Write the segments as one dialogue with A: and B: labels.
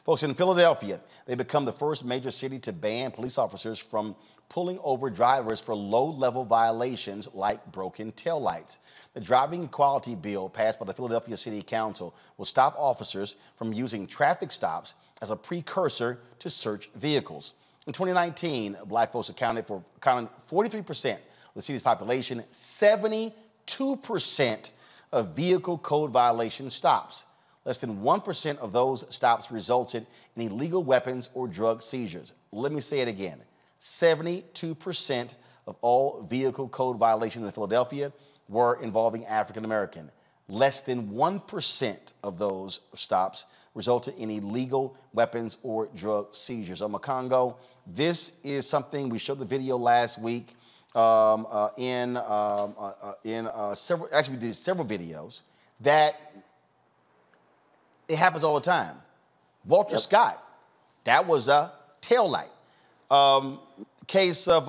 A: Folks, in Philadelphia, they become the first major city to ban police officers from pulling over drivers for low-level violations like broken taillights. The driving equality bill passed by the Philadelphia City Council will stop officers from using traffic stops as a precursor to search vehicles. In 2019, black folks accounted for 43% of the city's population, 72% of vehicle code violation stops. Less than 1% of those stops resulted in illegal weapons or drug seizures. Let me say it again. 72% of all vehicle code violations in Philadelphia were involving African American. Less than 1% of those stops resulted in illegal weapons or drug seizures. Congo, this is something we showed the video last week actually we did several videos that it happens all the time. Walter Scott, that was a taillight. Case of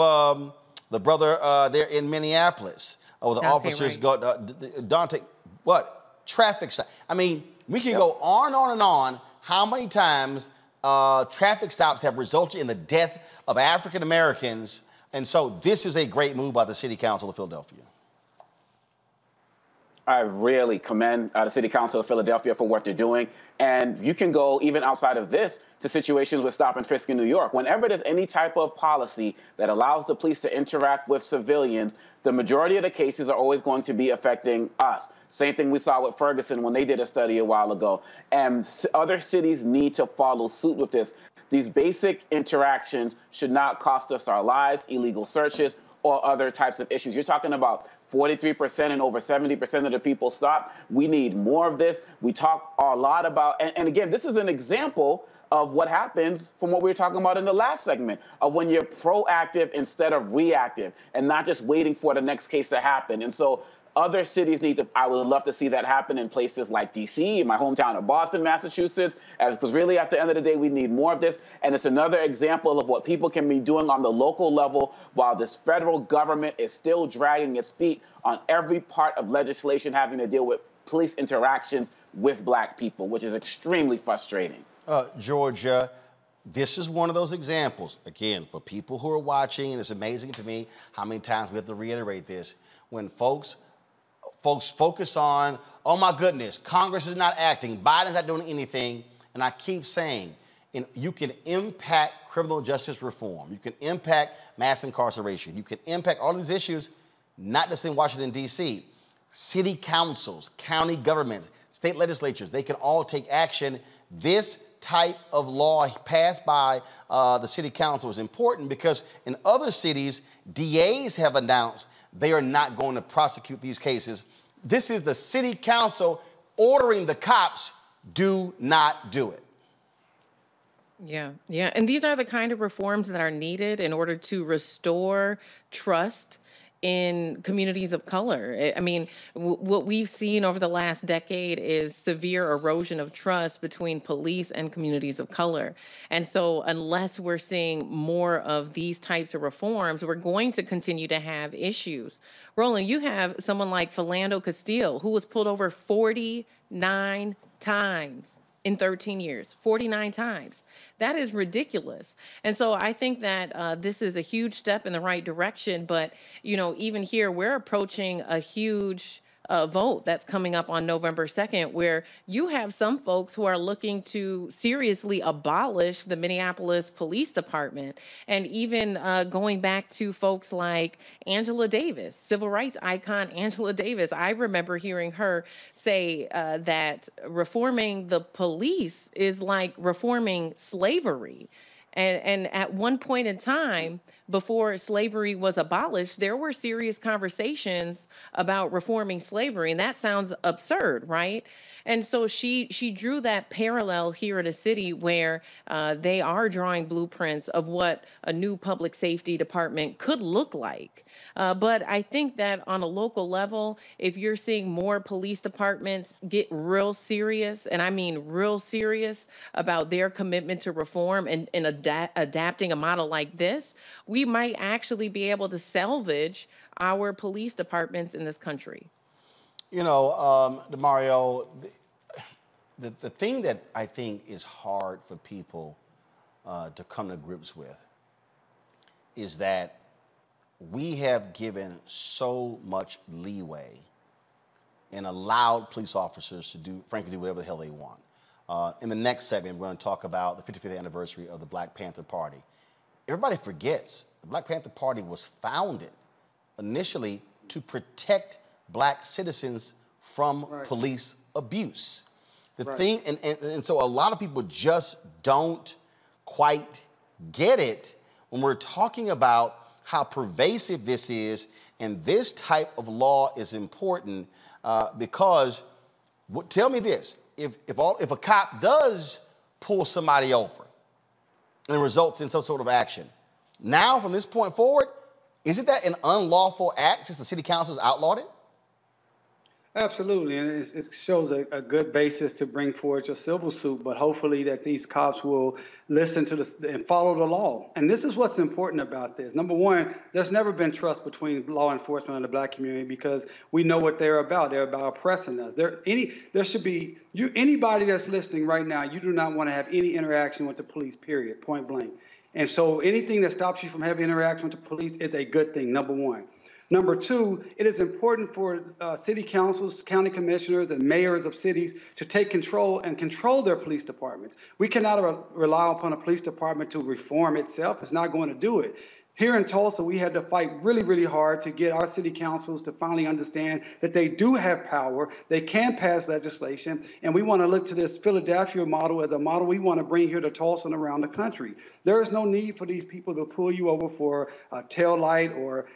A: the brother there in Minneapolis, where the officers got Dante, what? Traffic stop. I mean, we can go on and on and on. How many times traffic stops have resulted in the death of African Americans? And so this is a great move by the City Council of Philadelphia.
B: I really commend the City Council of Philadelphia for what they're doing. And you can go even outside of this to situations with stop and frisk in New York. Whenever there's any type of policy that allows the police to interact with civilians, the majority of the cases are always going to be affecting us. Same thing we saw with Ferguson when they did a study a while ago. And other cities need to follow suit with this. These basic interactions should not cost us our lives, illegal searches, or other types of issues. You're talking about 43% and over 70% of the people stopped. We need more of this. We talk a lot about, and again, this is an example of what happens from what we were talking about in the last segment, of when you're proactive instead of reactive and not just waiting for the next case to happen. And so other cities need to, I would love to see that happen in places like DC, in my hometown of Boston, Massachusetts, because really at the end of the day, we need more of this. And it's another example of what people can be doing on the local level while this federal government is still dragging its feet on every part of legislation having to deal with police interactions with black people, which is extremely frustrating.
A: Georgia, this is one of those examples, again, for people who are watching, and it's amazing to me how many times we have to reiterate this, when folks focus on, oh my goodness, Congress is not acting, Biden's not doing anything, and I keep saying, you can impact criminal justice reform, you can impact mass incarceration, you can impact all these issues, not just in Washington, D.C. City councils, county governments, state legislatures, they can all take action. This type of law passed by the city council is important because in other cities, DAs have announced they are not going to prosecute these cases. This is the city council ordering the cops, do not do it.
C: Yeah. And these are the kind of reforms that are needed in order to restore trust in communities of color. I mean, what we've seen over the last decade is severe erosion of trust between police and communities of color. And so unless we're seeing more of these types of reforms, we're going to continue to have issues. Roland, you have someone like Philando Castile, who was pulled over 49 times in 13 years, 49 times. That is ridiculous. And so I think that this is a huge step in the right direction. But, you know, even here, we're approaching a huge vote that's coming up on November 2nd, where you have some folks who are looking to seriously abolish the Minneapolis Police Department. And even going back to folks like Angela Davis, civil rights icon Angela Davis. I remember hearing her say that reforming the police is like reforming slavery. And at one point in time, before slavery was abolished, there were serious conversations about reforming slavery. And that sounds absurd, right? And so she drew that parallel here in a city where they are drawing blueprints of what a new public safety department could look like. But I think that on a local level, if you're seeing more police departments get real serious, and I mean real serious about their commitment to reform and adapting a model like this, we might actually be able to salvage our police departments in this country.
A: You know, DeMario, the thing that I think is hard for people to come to grips with is that we have given so much leeway and allowed police officers to frankly, do whatever the hell they want. In the next segment, we're going to talk about the 55th anniversary of the Black Panther Party. Everybody forgets the Black Panther Party was founded initially to protect black citizens from police abuse. The thing, and so a lot of people just don't quite get it when we're talking about how pervasive this is, and this type of law is important because, tell me this, if a cop does pull somebody over and it results in some sort of action, now from this point forward, isn't that an unlawful act since the city council has outlawed it?
D: Absolutely, and it shows a good basis to bring forward your civil suit, but hopefully that these cops will listen to and follow the law. And this is what's important about this. Number one, there's never been trust between law enforcement and the black community because we know what they're about. They're about oppressing us. Anybody that's listening right now, you do not want to have any interaction with the police, period, point blank. And so anything that stops you from having interaction with the police is a good thing, number one. Number two, it is important for city councils, county commissioners, and mayors of cities to take control and control their police departments. We cannot rely upon a police department to reform itself. It's not going to do it. Here in Tulsa, we had to fight really, really hard to get our city councils to finally understand that they do have power, they can pass legislation, and we want to look to this Philadelphia model as a model we want to bring here to Tulsa and around the country. There is no need for these people to pull you over for a tail light or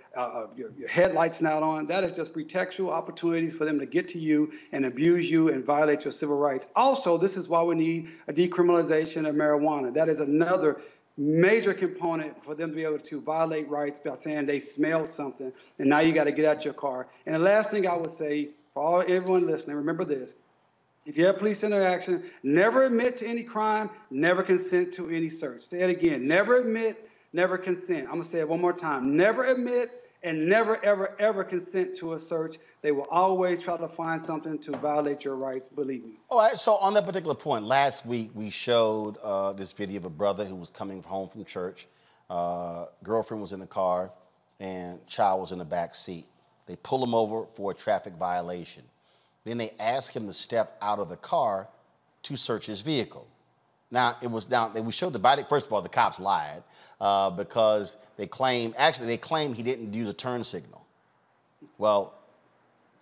D: your headlights not on. That is just pretextual opportunities for them to get to you and abuse you and violate your civil rights. Also, this is why we need a decriminalization of marijuana. That is another major component for them to be able to violate rights by saying they smelled something and now you got to get out your car. And the last thing I would say for everyone listening, remember this. If you have police interaction, never admit to any crime, never consent to any search. Say it again. Never admit, never consent. I'm going to say it one more time. Never admit and never, ever, ever consent to a search. They will always try to find something to violate your rights, believe me.
A: All right, so on that particular point, last week we showed this video of a brother who was coming home from church. Girlfriend was in the car and child was in the back seat. They pull him over for a traffic violation. Then they ask him to step out of the car to search his vehicle. Now, we showed the body. First of all, the cops lied because they claim he didn't use a turn signal. Well,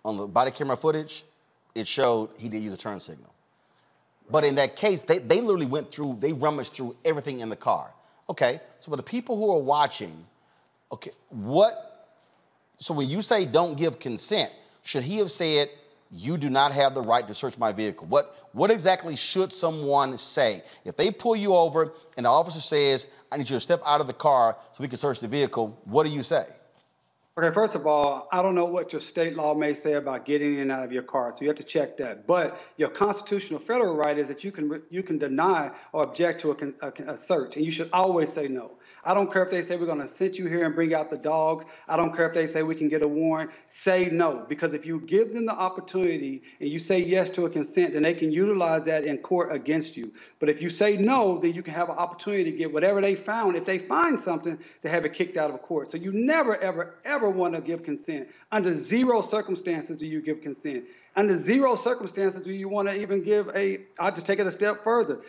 A: on the body camera footage, it showed he did use a turn signal. But in that case, they literally they rummaged through everything in the car. Okay, so for the people who are watching, okay, so when you say don't give consent, should he have said, you do not have the right to search my vehicle? What exactly should someone say? If they pull you over and the officer says, I need you to step out of the car so we can search the vehicle, what do you say?
D: Okay, first of all, I don't know what your state law may say about getting in and out of your car, so you have to check that. But your constitutional federal right is that you can deny or object to a search, and you should always say no. I don't care if they say we're going to send you here and bring out the dogs. I don't care if they say we can get a warrant. Say no, because if you give them the opportunity and you say yes to a consent, then they can utilize that in court against you. But if you say no, then you can have an opportunity to get whatever they found. If they find something, to have it kicked out of court. So you never, ever, ever want to give consent. Under zero circumstances do you give consent. Under zero circumstances do you want to even give I'll just take it a step further,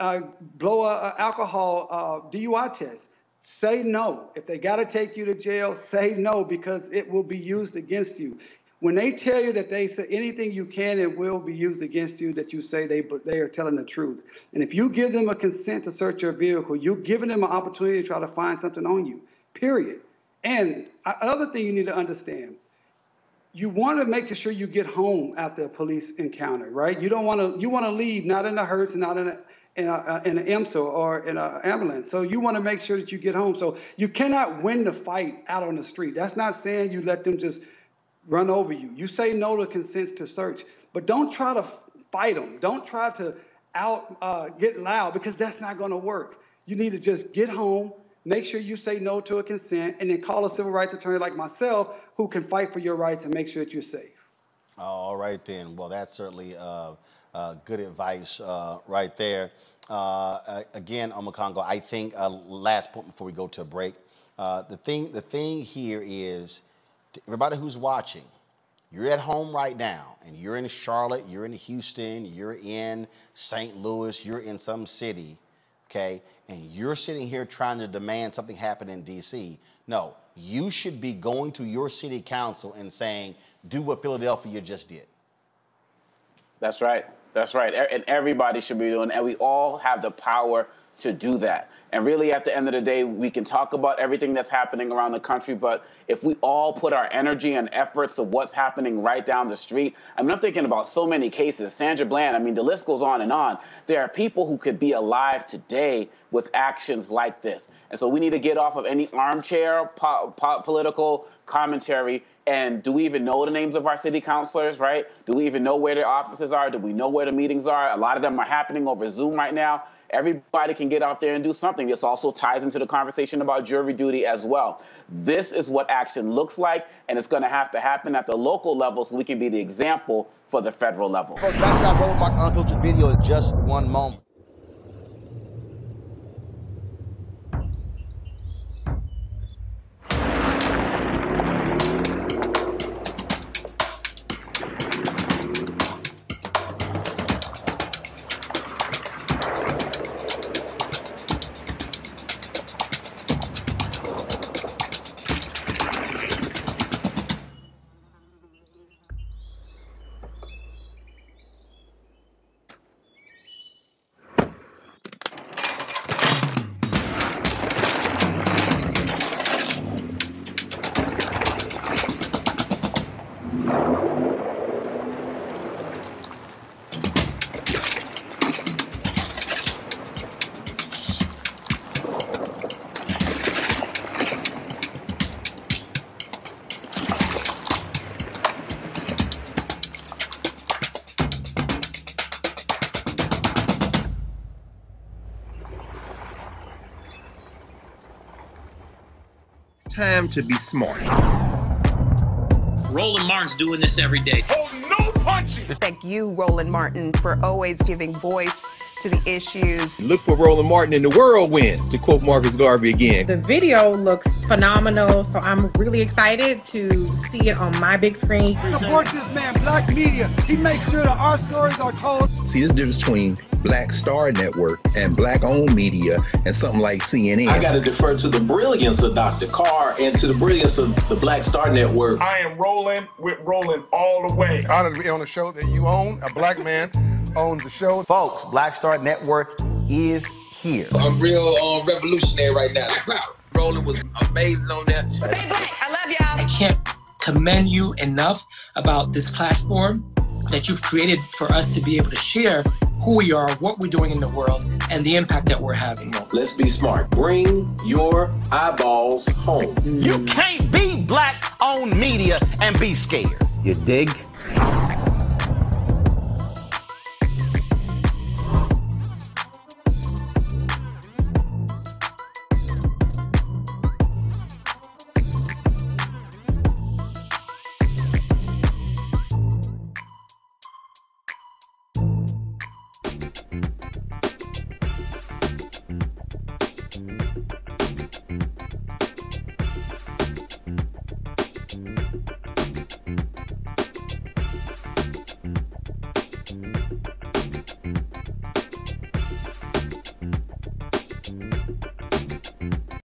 D: blow an alcohol DUI test. Say no. If they got to take you to jail, say no, because it will be used against you. When they tell you that they say anything you can and will be used against you, that you say they are telling the truth. And if you give them a consent to search your vehicle, you're giving them an opportunity to try to find something on you, period. And another thing you need to understand, you want to make sure you get home after a police encounter, right? You want to leave not in a hearse, not in an IMSA or in an ambulance. So you want to make sure that you get home. So you cannot win the fight out on the street. That's not saying you let them just run over you. You say no to consents to search, but don't try to fight them. Don't try to get loud, because that's not going to work. You need to just get home, make sure you say no to a consent, and then call a civil rights attorney like myself who can fight for your rights and make sure that you're safe.
A: All right, then. Well, that's certainly Good advice right there. Again, Omakongo, I think last point before we go to a break. The thing here is, everybody who's watching, you're at home right now, and you're in Charlotte, you're in Houston, you're in St. Louis, you're in some city, okay, and you're sitting here trying to demand something happen in D.C. No, you should be going to your city council and saying, do what Philadelphia just did.
B: That's right. That's right. And everybody should be doing it. And we all have the power to do that. And really, at the end of the day, we can talk about everything that's happening around the country, but if we all put our energy and efforts to what's happening right down the street, I mean, I'm thinking about so many cases. Sandra Bland, I mean, the list goes on and on. There are people who could be alive today with actions like this. And so we need to get off of any armchair political commentary. And do we even know the names of our city councilors, right? Do we even know where their offices are? Do we know where the meetings are? A lot of them are happening over Zoom right now. Everybody can get out there and do something. This also ties into the conversation about jury duty as well. This is what action looks like, and it's going to happen at the local level so we can be the example for the federal level.
A: Folks, back to our Roland Martin Unfiltered video in just one moment.
E: Time to be smart.
F: Roland Martin's doing this every day.
G: Oh, no punches!
H: Thank you, Roland Martin, for always giving voice to the issues.
E: Look for Roland Martin in the whirlwind, to quote Marcus Garvey again.
I: The video looks phenomenal, so I'm really excited to see it on my big screen.
G: Support this man, Black Media. He makes sure that our stories are told.
E: See, this difference between Black Star Network and Black-owned media and something like CNN.
J: I got to defer to the brilliance of Dr. Carr and to the brilliance of the Black Star Network.
G: I am rolling with Roland all the way.
K: Honored to be on a show that you own. A black man owns the show.
A: Folks, Black Star Network is here.
L: I'm real revolutionary right now. Roland was amazing on there.
H: Stay black. I love y'all.
F: I can't commend you enough about this platform that you've created for us to be able to share who we are, what we're doing in the world, and the impact that we're having.
J: Let's be smart. Bring your eyeballs home.
A: You can't be Black-owned media and be scared.
M: You dig?